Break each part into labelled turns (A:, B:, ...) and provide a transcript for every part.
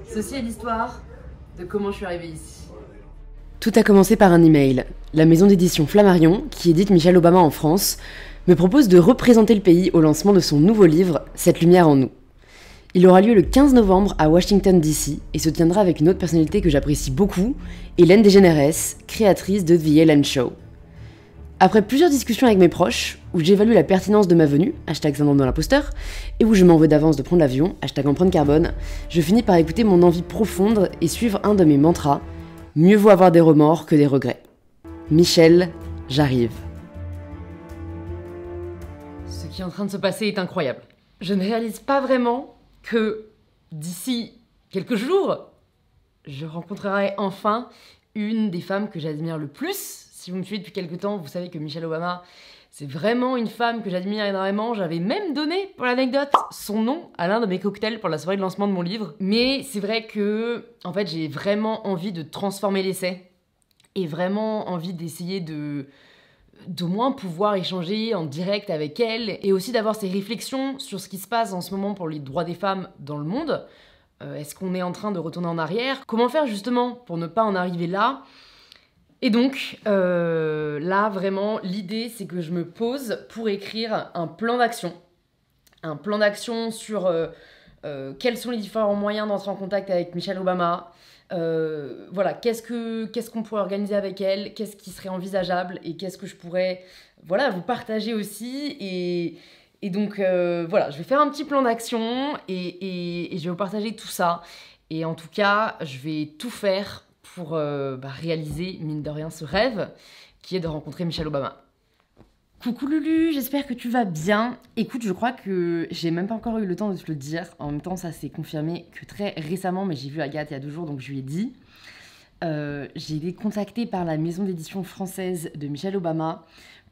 A: Ceci est l'histoire de comment je suis arrivée ici.
B: Tout a commencé par un email. La maison d'édition Flammarion, qui édite Michelle Obama en France, me propose de représenter le pays au lancement de son nouveau livre « Cette lumière en nous ». Il aura lieu le 15 novembre à Washington DC et se tiendra avec une autre personnalité que j'apprécie beaucoup, Ellen DeGeneres, créatrice de The Ellen Show. Après plusieurs discussions avec mes proches, où j'évalue la pertinence de ma venue, #syndrome de l'imposteur, et où je m'en veux d'avance de prendre l'avion, #empreinte carbone, je finis par écouter mon envie profonde et suivre un de mes mantras, mieux vaut avoir des remords que des regrets. Michelle, j'arrive.
A: Ce qui est en train de se passer est incroyable. Je ne réalise pas vraiment que d'ici quelques jours, je rencontrerai enfin une des femmes que j'admire le plus. Si vous me suivez depuis quelques temps, vous savez que Michelle Obama, c'est vraiment une femme que j'admire énormément. J'avais même donné, pour l'anecdote, son nom à l'un de mes cocktails pour la soirée de lancement de mon livre. Mais c'est vrai que, en fait, j'ai vraiment envie de transformer l'essai et vraiment envie d'essayer d'au moins pouvoir échanger en direct avec elle et aussi d'avoir ses réflexions sur ce qui se passe en ce moment pour les droits des femmes dans le monde. Est-ce qu'on est en train de retourner en arrière? Comment faire justement pour ne pas en arriver là? Et donc, là, vraiment, l'idée, c'est que je me pose pour écrire un plan d'action. Un plan d'action sur quels sont les différents moyens d'entrer en contact avec Michelle Obama. Voilà, qu'est-ce qu'on pourrait organiser avec elle, qu'est-ce qui serait envisageable et qu'est-ce que je pourrais, voilà, vous partager aussi. Et donc, voilà, je vais faire un petit plan d'action et je vais vous partager tout ça. Et en tout cas, je vais tout faire pour réaliser, mine de rien, ce rêve qui est de rencontrer Michelle Obama. Coucou Lulu, j'espère que tu vas bien. Écoute, je crois que j'ai même pas encore eu le temps de te le dire. En même temps, ça s'est confirmé que très récemment, mais j'ai vu Agathe il y a 2 jours, donc je lui ai dit. J'ai été contactée par la maison d'édition française de Michelle Obama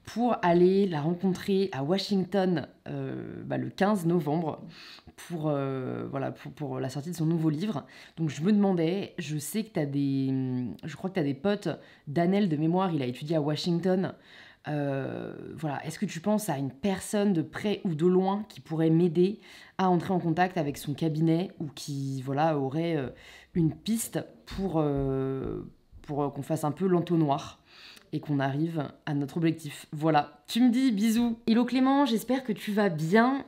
A: pour aller la rencontrer à Washington le 15 novembre pour la sortie de son nouveau livre. Donc je me demandais, je sais que je crois que tu as des potes. Danel de mémoire, il a étudié à Washington. Voilà, est-ce que tu penses à une personne de près ou de loin qui pourrait m'aider à entrer en contact avec son cabinet ou qui aurait une piste pour qu'on fasse un peu l'entonnoir et qu'on arrive à notre objectif. Voilà, tu me dis bisous. Hello Clément, j'espère que tu vas bien.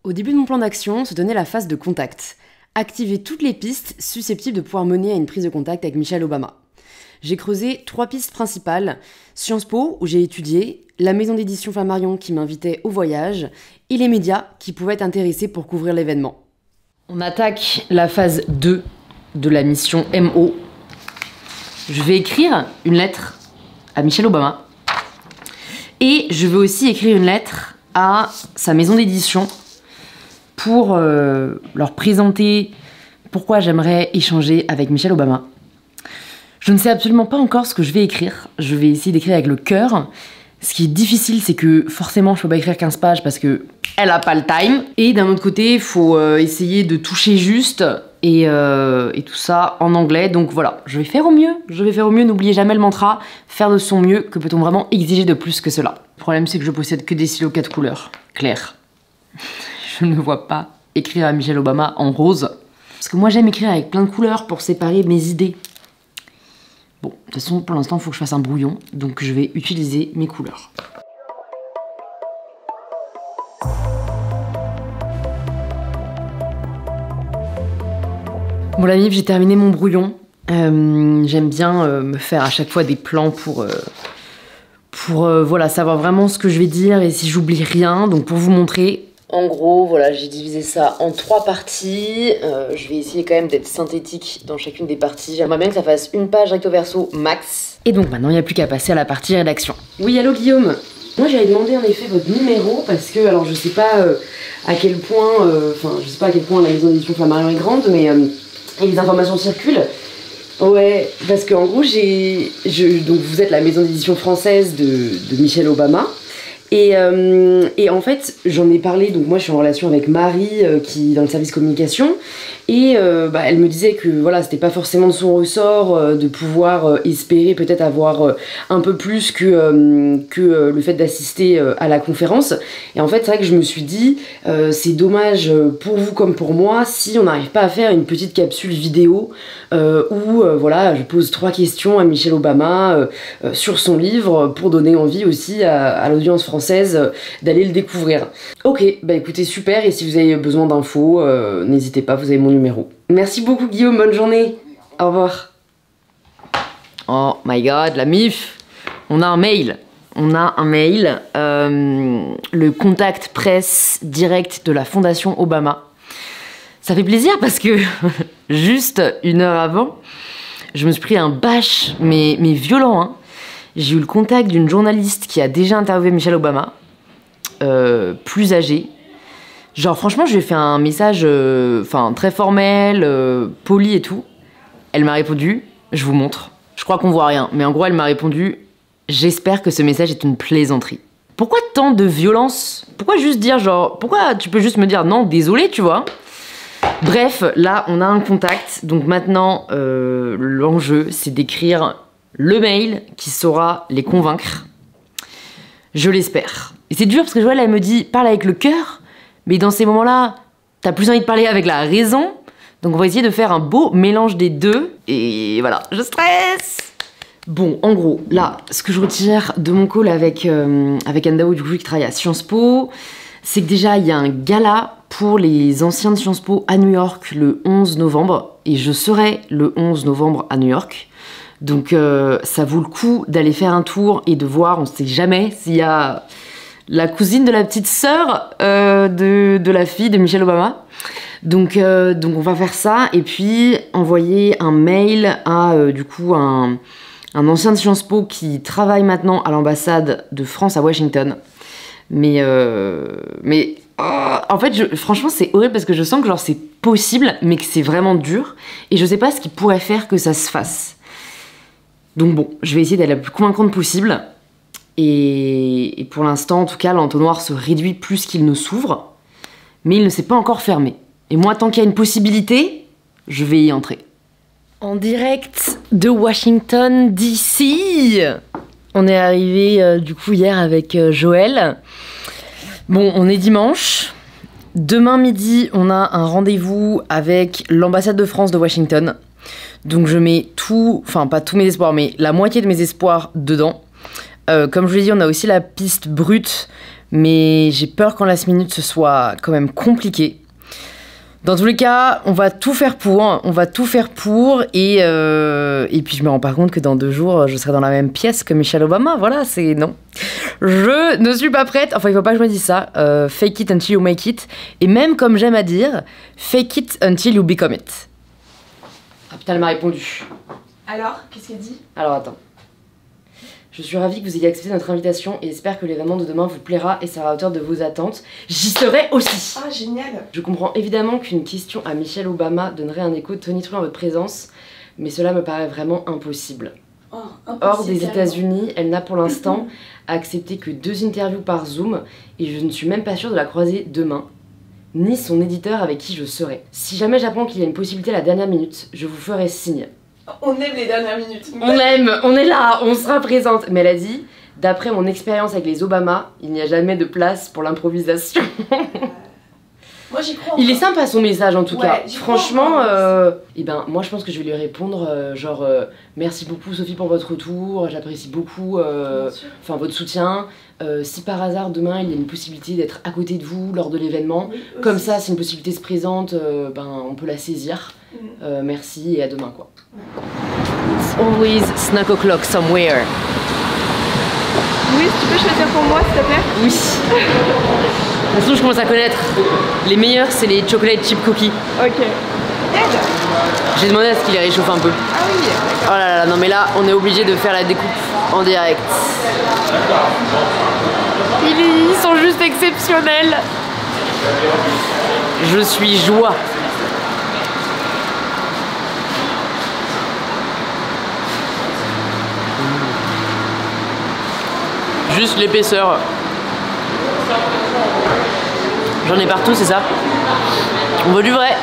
B: Au début de mon plan d'action se tenait la phase de contact. Activer toutes les pistes susceptibles de pouvoir mener à une prise de contact avec Michelle Obama. J'ai creusé 3 pistes principales, Sciences Po, où j'ai étudié, la maison d'édition Flammarion qui m'invitait au voyage, et les médias qui pouvaient être intéressés pour couvrir l'événement.
A: On attaque la phase 2 de la mission MO. Je vais écrire une lettre à Michelle Obama, et je vais aussi écrire une lettre à sa maison d'édition pour leur présenter pourquoi j'aimerais échanger avec Michelle Obama. Je ne sais absolument pas encore ce que je vais écrire. Je vais essayer d'écrire avec le cœur. Ce qui est difficile, c'est que forcément, je peux pas écrire 15 pages parce que elle a pas le time. Et d'un autre côté, il faut essayer de toucher juste et tout ça en anglais. Donc voilà, je vais faire au mieux. Je vais faire au mieux. N'oubliez jamais le mantra, faire de son mieux. Que peut-on vraiment exiger de plus que cela? Le problème, c'est que je possède que des stylos 4 couleurs claires. Je ne vois pas écrire à Michelle Obama en rose. Parce que moi, j'aime écrire avec plein de couleurs pour séparer mes idées. Bon, de toute façon, pour l'instant, il faut que je fasse un brouillon, donc je vais utiliser mes couleurs. Bon, la mif, j'ai terminé mon brouillon. J'aime bien me faire à chaque fois des plans pour savoir vraiment ce que je vais dire et si j'oublie rien. Donc, pour vous montrer, en gros, voilà, j'ai divisé ça en 3 parties. Je vais essayer quand même d'être synthétique dans chacune des parties. J'aimerais bien que ça fasse une page recto verso max. Et donc maintenant, il n'y a plus qu'à passer à la partie rédaction. Oui, allô Guillaume. Moi, j'avais demandé en effet votre numéro parce que, alors je sais pas à quel point, la maison d'édition Flammarion est grande, mais les informations circulent. Ouais, parce qu'en gros, donc vous êtes la maison d'édition française de Michelle Obama. Et en fait, j'en ai parlé, donc moi je suis en relation avec Marie qui est dans le service communication,
B: Et elle me disait que voilà, c'était pas forcément de son ressort de pouvoir espérer peut-être avoir un peu plus que le fait d'assister à la conférence. Et en fait, c'est vrai que je me suis dit, c'est dommage pour vous comme pour moi si on n'arrive pas à faire une petite capsule vidéo où voilà, je pose 3 questions à Michelle Obama sur son livre pour donner envie aussi à l'audience française d'aller le découvrir. Ok, bah écoutez, super, et si vous avez besoin d'infos, n'hésitez pas, vous avez mon numéro. Merci beaucoup Guillaume, bonne journée. Au revoir. Oh my god, la MIF. On a un mail. Le contact presse direct de la Fondation Obama. Ça fait plaisir parce que juste 1 heure avant, je me suis pris un bash, mais violent, hein. J'ai eu le contact d'une journaliste qui a déjà interviewé Michelle Obama, plus âgée. Genre franchement, je lui ai fait un message très formel, poli et tout. Elle m'a répondu, je vous montre. Je crois qu'on voit rien, mais en gros elle m'a répondu, j'espère que ce message est une plaisanterie. Pourquoi tant de violence? Pourquoi juste dire genre, pourquoi tu peux juste me dire non, désolé, tu vois? Bref, là on a un contact, donc maintenant l'enjeu c'est d'écrire le mail qui saura les convaincre. Je l'espère. Et c'est dur parce que Joël elle me dit parle avec le cœur, mais dans ces moments-là, t'as plus envie de parler avec la raison. Donc on va essayer de faire un beau mélange des deux. Et voilà, je stresse. Bon, en gros, là, ce que je retire de mon call avec Anne Dao, du coup, qui travaille à Sciences Po, c'est que déjà, il y a un gala pour les anciens de Sciences Po à New York le 11 novembre. Et je serai le 11 novembre à New York. Donc ça vaut le coup d'aller faire un tour et de voir, on sait jamais s'il y a la cousine de la petite sœur de la fille de Michelle Obama. Donc on va faire ça et puis envoyer un mail à du coup un ancien de Sciences Po qui travaille maintenant à l'ambassade de France à Washington. Mais en fait, franchement, c'est horrible parce que je sens que genre c'est possible, mais que c'est vraiment dur. Et je sais pas ce qui pourrait faire que ça se fasse. Donc bon, je vais essayer d'être la plus convaincante possible. Et pour l'instant, en tout cas, l'entonnoir se réduit plus qu'il ne s'ouvre. Mais il ne s'est pas encore fermé. Et moi, tant qu'il y a une possibilité, je vais y entrer. En direct de Washington, D.C. On est arrivé du coup hier avec Joël. Bon, on est dimanche. Demain midi, on a un rendez-vous avec l'ambassade de France de Washington. Donc je mets tout, enfin pas tous mes espoirs, mais la moitié de mes espoirs dedans. Comme je vous l'ai dit, on a aussi la piste brute, mais j'ai peur qu'en last minute ce soit quand même compliqué. Dans tous les cas, on va tout faire pour, et puis je me rends pas compte que dans 2 jours, je serai dans la même pièce que Michelle Obama, voilà, c'est non. Je ne suis pas prête, enfin il faut pas que je me dise ça, fake it until you make it, et même comme j'aime à dire, fake it until you become it. Ah putain, elle m'a répondu.
C: Alors, qu'est-ce qu'elle dit?
B: Alors attends. Je suis ravie que vous ayez accepté notre invitation et espère que l'événement de demain vous plaira et sera à hauteur de vos attentes. J'y serai aussi.
C: Ah, génial.
B: Je comprends évidemment qu'une question à Michelle Obama donnerait un écho tonitruant à votre présence, mais cela me paraît vraiment impossible.
C: Oh,
B: Hors des États-Unis, elle n'a pour l'instant accepté que 2 interviews par Zoom et je ne suis même pas sûre de la croiser demain, ni son éditeur avec qui je serai. Si jamais j'apprends qu'il y a une possibilité à la dernière minute, je vous ferai signe.
C: On aime les dernières minutes.
B: On aime, on est là, on sera présente. Mais elle a dit, d'après mon expérience avec les Obama, il n'y a jamais de place pour l'improvisation.
C: Moi j'y crois.
B: Il est sympa son message en tout cas. Franchement,
C: crois,
B: moi je pense que je vais lui répondre merci beaucoup Sophie pour votre retour, j'apprécie beaucoup votre soutien. Si par hasard demain il y a une possibilité d'être à côté de vous lors de l'événement,
C: oui,
B: comme ça si une possibilité se présente, on peut la saisir. Merci et à demain quoi. It's always snack o'clock somewhere.
C: Oui, tu peux choisir pour moi s'il te plaît?
B: Oui. De toute façon, je commence à connaître. Les meilleurs, c'est les chocolate chip cookies.
C: Ok.
B: J'ai demandé à ce qu'il les réchauffe un peu.
C: Ah oui,
B: oh là là, non mais là, on est obligé de faire la découpe en direct. Ils sont juste exceptionnels. Je suis joie. Juste l'épaisseur. J'en ai partout, c'est ça? On veut du vrai.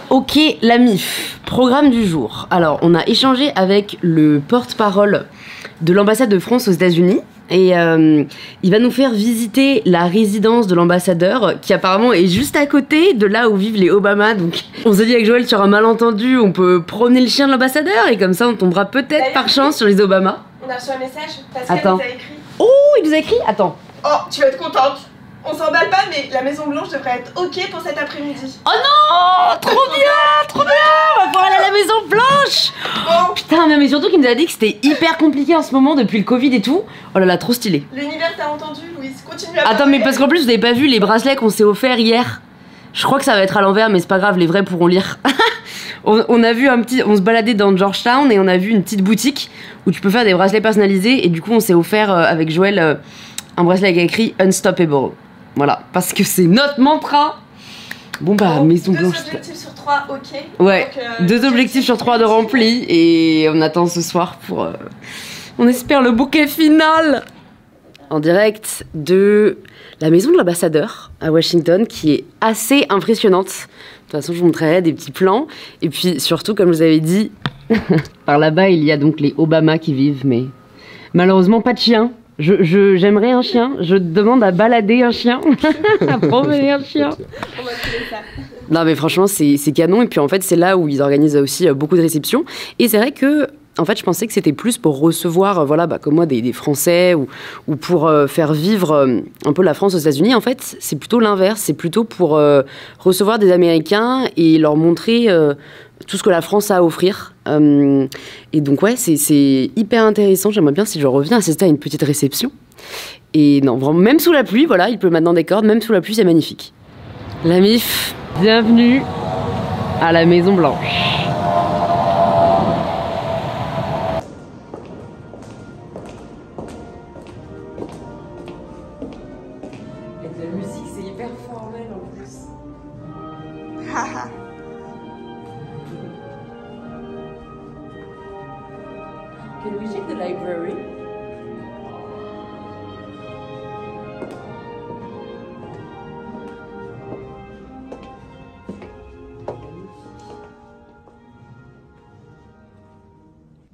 B: Ok, la MIF, programme du jour. Alors, on a échangé avec le porte-parole de l'ambassade de France aux États-Unis et il va nous faire visiter la résidence de l'ambassadeur qui apparemment est juste à côté de là où vivent les Obama. Donc, on s'est dit avec Joël, sur un malentendu, on peut promener le chien de l'ambassadeur et comme ça, on tombera peut-être par chance sur les Obama.
C: On a reçu un message, Pascal nous a écrit.
B: Oh, il nous a écrit. Attends.
C: Oh, tu vas être contente. On s'emballe pas, mais la Maison Blanche devrait être ok pour cet après-midi.
B: Oh non, trop bien, trop bien. On va pouvoir aller à la Maison Blanche.
C: Bon.
B: Putain, mais surtout qu'il nous a dit que c'était hyper compliqué en ce moment depuis le Covid et tout. Oh là là, trop stylé.
C: L'univers t'a entendu, Louise. Continue à
B: Attends,
C: parler.
B: mais parce qu'en plus, vous avez pas vu les bracelets qu'on s'est offerts hier. Je crois que ça va être à l'envers, mais c'est pas grave, les vrais pourront lire. on a vu on se baladait dans Georgetown et on a vu une petite boutique où tu peux faire des bracelets personnalisés. Et du coup, on s'est offert avec Joël un bracelet avec écrit Unstoppable. Voilà, parce que c'est notre mantra. Bon bah, Maison Blanche.
C: 2 objectifs sur 3, ok.
B: Ouais,
C: donc,
B: 2 objectifs sur 3 de remplis et on attend ce soir pour... on espère le bouquet final. En direct de la maison de l'ambassadeur à Washington qui est assez impressionnante. De toute façon, je vous montrerai des petits plans. Et puis surtout, comme je vous avais dit, par là-bas, il y a donc les Obama qui vivent, mais malheureusement pas de chien. J'aimerais un chien, je demande à balader un chien, à promener un chien.
C: On va filer ça.
B: Non mais franchement c'est canon et puis en fait c'est là où ils organisent aussi beaucoup de réceptions et c'est vrai que en fait je pensais que c'était plus pour recevoir voilà comme moi des Français ou pour faire vivre un peu la France aux États-Unis. En fait c'est plutôt l'inverse, c'est plutôt pour recevoir des Américains et leur montrer tout ce que la France a à offrir. Et donc ouais, c'est hyper intéressant. J'aimerais bien si je reviens assister à une petite réception. Et non, vraiment, même sous la pluie, voilà, il pleut maintenant des cordes, même sous la pluie, c'est magnifique. La MIF, bienvenue à la Maison Blanche. Et de la musique, c'est hyper formel en plus. Can we check the library?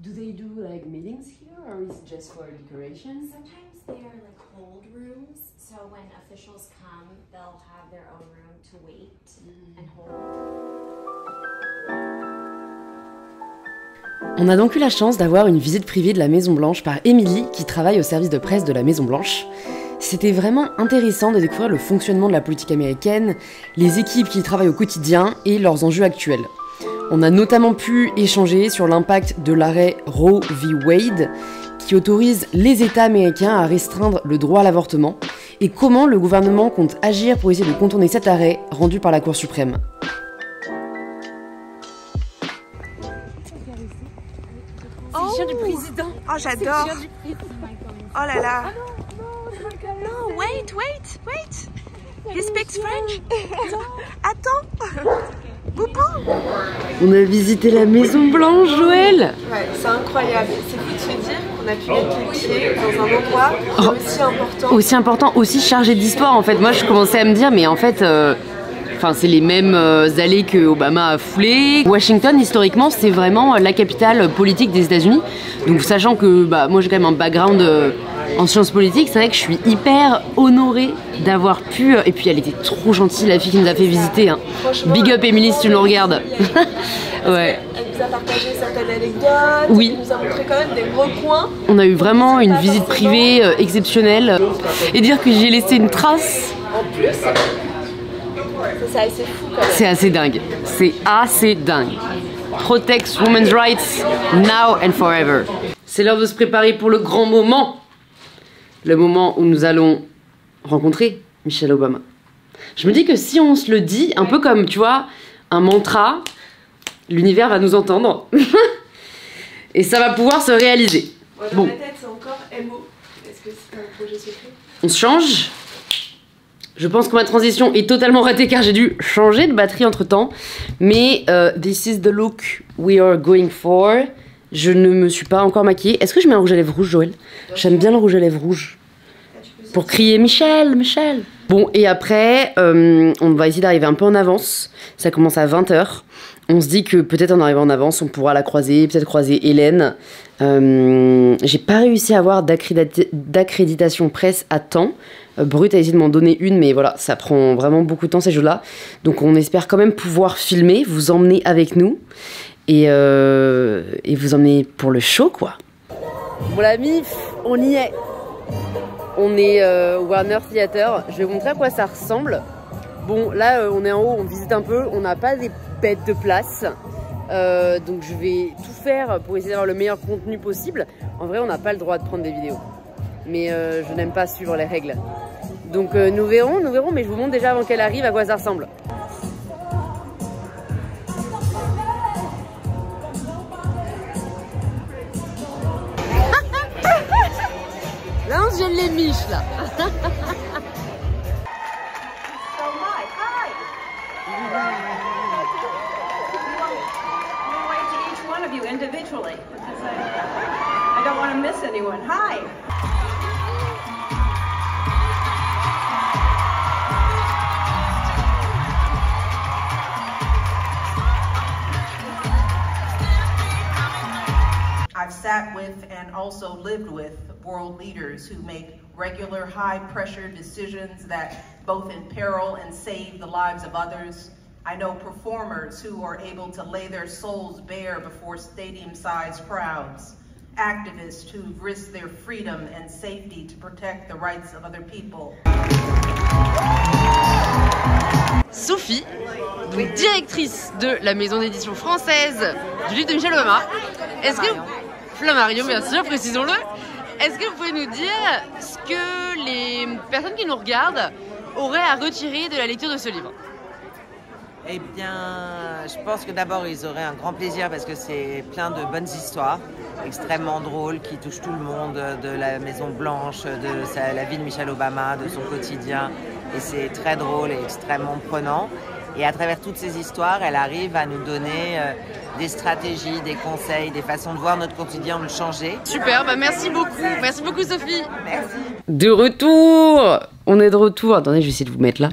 B: Do they do like meetings here or is it just for decoration?
D: Sometimes they are like hold rooms, so when officials come, they'll have their own room to wait and hold.
B: On a donc eu la chance d'avoir une visite privée de la Maison Blanche par Émilie, qui travaille au service de presse de la Maison Blanche. C'était vraiment intéressant de découvrir le fonctionnement de la politique américaine, les équipes qui y travaillent au quotidien et leurs enjeux actuels. On a notamment pu échanger sur l'impact de l'arrêt Roe v. Wade, qui autorise les États américains à restreindre le droit à l'avortement, et comment le gouvernement compte agir pour essayer de contourner cet arrêt rendu par la Cour suprême.
C: C'est le chien du président. Oh, j'adore. Oh là là. Non, wait. He speaks French. Attends. Boubou.
B: On a visité la Maison Blanche, Joël.
C: Ouais, c'est incroyable. C'est fou de se dire qu'on a pu mettre les pieds dans un endroit aussi important.
B: Aussi important, aussi chargé d'histoire en fait. Moi je commençais à me dire mais en fait c'est les mêmes allées que Obama a foulées. Washington historiquement c'est vraiment la capitale politique des États-Unis. Donc sachant que moi j'ai quand même un background en sciences politiques, c'est vrai que je suis hyper honorée d'avoir pu... Et puis elle était trop gentille la fille qui nous a fait visiter. Hein. Big up Émilie si tu nous regardes. Ouais.
C: Elle nous a partagé certaines anecdotes.
B: Oui.
C: Elle nous a montré quand même des recoins.
B: On a eu vraiment une visite privée exceptionnelle. Et dire que j'ai laissé une trace.
C: En plus, c'est assez fou quand même.
B: C'est assez dingue. C'est assez dingue. Protect women's rights now and forever. C'est l'heure de se préparer pour le grand moment. Le moment où nous allons rencontrer Michelle Obama. Je me dis que si on se le dit, un peu comme, tu vois, un mantra, l'univers va nous entendre. Et ça va pouvoir se réaliser.
C: Moi, dans ma tête, c'est encore MO. Est-ce que c'est un projet secret?
B: On se change. Je pense que ma transition est totalement ratée car j'ai dû changer de batterie entre temps. Mais this is the look we are going for. Je ne me suis pas encore maquillée. Est-ce que je mets un rouge à lèvres rouge, Joël? J'aime bien le rouge à lèvres rouge. Pour crier Michel, Michel. Bon, et après, on va essayer d'arriver un peu en avance. Ça commence à 20h. On se dit que peut-être en arrivant en avance, on pourra la croiser, peut-être croiser Hélène. J'ai pas réussi à avoir d'accréditation presse à temps. Brut a essayé de m'en donner une, mais voilà, ça prend vraiment beaucoup de temps ces jeux-là. Donc on espère quand même pouvoir filmer, vous emmener avec nous et vous emmener pour le show, quoi. Bon la mif, on y est. On est au Warner Theater. Je vais vous montrer à quoi ça ressemble. Bon, là, on est en haut, on visite un peu. On n'a pas des bêtes de place. Donc je vais tout faire pour essayer d'avoir le meilleur contenu possible. En vrai, on n'a pas le droit de prendre des vidéos. Mais je n'aime pas suivre les règles. Donc nous verrons, mais je vous montre déjà avant qu'elle arrive à quoi ça ressemble. Non, je les miche là.
E: Individually, because I don't want to miss anyone. Hi. I've sat with and also lived with world leaders who make regular high-pressure decisions that both imperil and save the lives of others. I know performers who are able to lay their souls bare before stadium-sized crowds, activists who risk their freedom and safety to protect the rights of other people.
B: Sophie, donc directrice de la maison d'édition française du livre de Michelle Obama. Est-ce que Flammarion, bien sûr, précisons-le. Est-ce que vous pouvez nous dire ce que les personnes qui nous regardent auraient à retirer de la lecture de ce livre?
F: Eh bien, je pense que d'abord, ils auraient un grand plaisir parce que c'est plein de bonnes histoires, extrêmement drôles, qui touchent tout le monde, de la Maison Blanche, de la vie de Michelle Obama, de son quotidien. Et c'est très drôle et extrêmement prenant. Et à travers toutes ces histoires, elle arrive à nous donner des stratégies, des conseils, des façons de voir notre quotidien, de le changer.
B: Super, bah merci beaucoup Sophie. Merci. De retour, on est de retour. Attendez, je vais essayer de vous mettre là.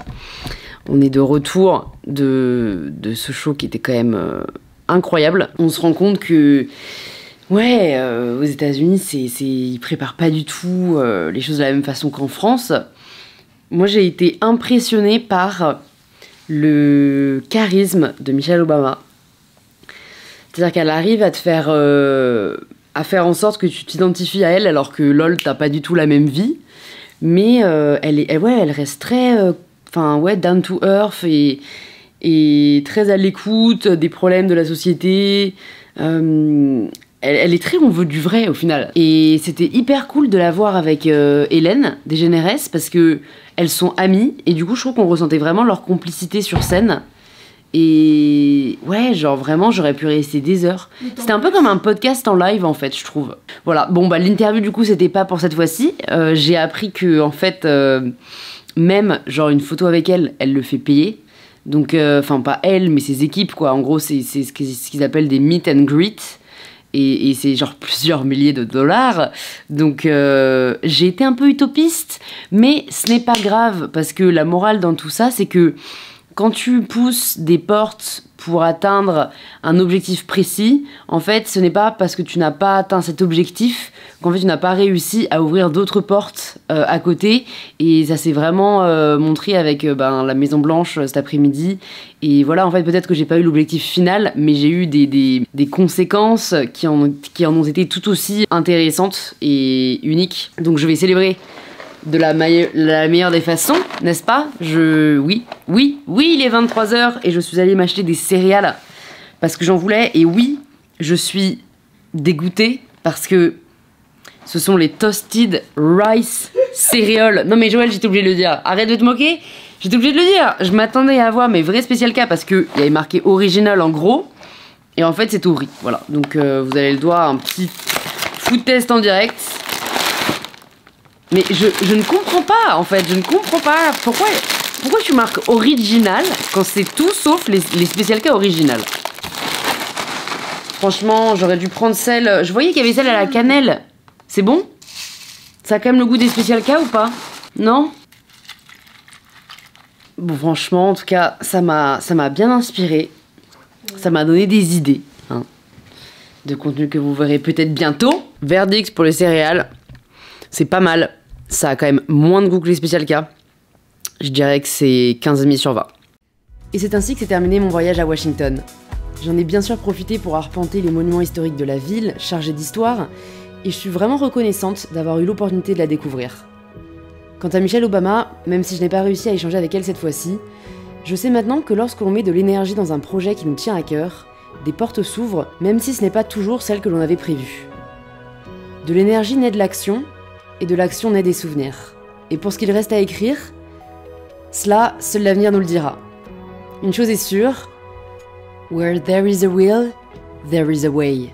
B: On est de retour de ce show qui était quand même incroyable. On se rend compte que, ouais, aux États-Unis, ils préparent pas du tout les choses de la même façon qu'en France. Moi, j'ai été impressionnée par le charisme de Michelle Obama. C'est-à-dire qu'elle arrive à te faire, à faire en sorte que tu t'identifies à elle, alors que lol, t'as pas du tout la même vie. Mais elle reste très... down to earth et très à l'écoute des problèmes de la société. Elle est très on veut du vrai au final. Et c'était hyper cool de la voir avec Hélène DeGeneres parce que elles sont amies et du coup je trouve qu'on ressentait vraiment leur complicité sur scène. Et ouais, genre vraiment j'aurais pu rester des heures. C'était un peu comme un podcast en live en fait, je trouve. Voilà, bon bah l'interview du coup c'était pas pour cette fois-ci. J'ai appris que en fait... même genre une photo avec elle, elle le fait payer. Donc, pas elle, mais ses équipes, quoi. En gros, c'est ce qu'ils appellent des meet and greet. Et c'est genre plusieurs milliers de dollars. Donc, j'ai été un peu utopiste, mais ce n'est pas grave, parce que la morale dans tout ça, c'est que quand tu pousses des portes pour atteindre un objectif précis, en fait, ce n'est pas parce que tu n'as pas atteint cet objectif qu'en fait tu n'as pas réussi à ouvrir d'autres portes à côté. Et ça s'est vraiment montré avec la Maison Blanche cet après-midi. Et voilà, en fait, peut-être que j'ai pas eu l'objectif final, mais j'ai eu des conséquences qui en ont été tout aussi intéressantes et uniques. Donc je vais célébrer de la meilleure des façons, n'est-ce pas? Oui, il est 23h et je suis allée m'acheter des céréales parce que j'en voulais. Et oui, je suis dégoûtée parce que ce sont les Toasted Rice Cereal. Non mais Joël, j'étais obligée de le dire. Arrête de te moquer, j'étais obligée de le dire. Je m'attendais à avoir mes vrais spécial cas parce qu'il y avait marqué original en gros. Et en fait, c'est tout riz. Voilà, donc vous avez le droit à un petit food test en direct. Mais je ne comprends pas, en fait, je ne comprends pas pourquoi tu marques original quand c'est tout sauf les spécial cas original. Franchement, j'aurais dû prendre celle... Je voyais qu'il y avait celle à la cannelle. C'est bon? Ça a quand même le goût des spécial cas ou pas? Non? Bon, franchement, en tout cas, ça m'a bien inspiré. Ça m'a donné des idées, hein, de contenu que vous verrez peut-être bientôt. Verdict pour les céréales, c'est pas mal. Ça a quand même moins de goût que les Special K. Je dirais que c'est 15,5 sur 20. Et c'est ainsi que s'est terminé mon voyage à Washington. J'en ai bien sûr profité pour arpenter les monuments historiques de la ville, chargés d'histoire, et je suis vraiment reconnaissante d'avoir eu l'opportunité de la découvrir. Quant à Michelle Obama, même si je n'ai pas réussi à échanger avec elle cette fois-ci, je sais maintenant que lorsque l'on met de l'énergie dans un projet qui nous tient à cœur, des portes s'ouvrent, même si ce n'est pas toujours celle que l'on avait prévue. De l'énergie naît de l'action, et de l'action naît des souvenirs. Et pour ce qu'il reste à écrire, cela, seul l'avenir nous le dira. Une chose est sûre, where there is a will, there is a way.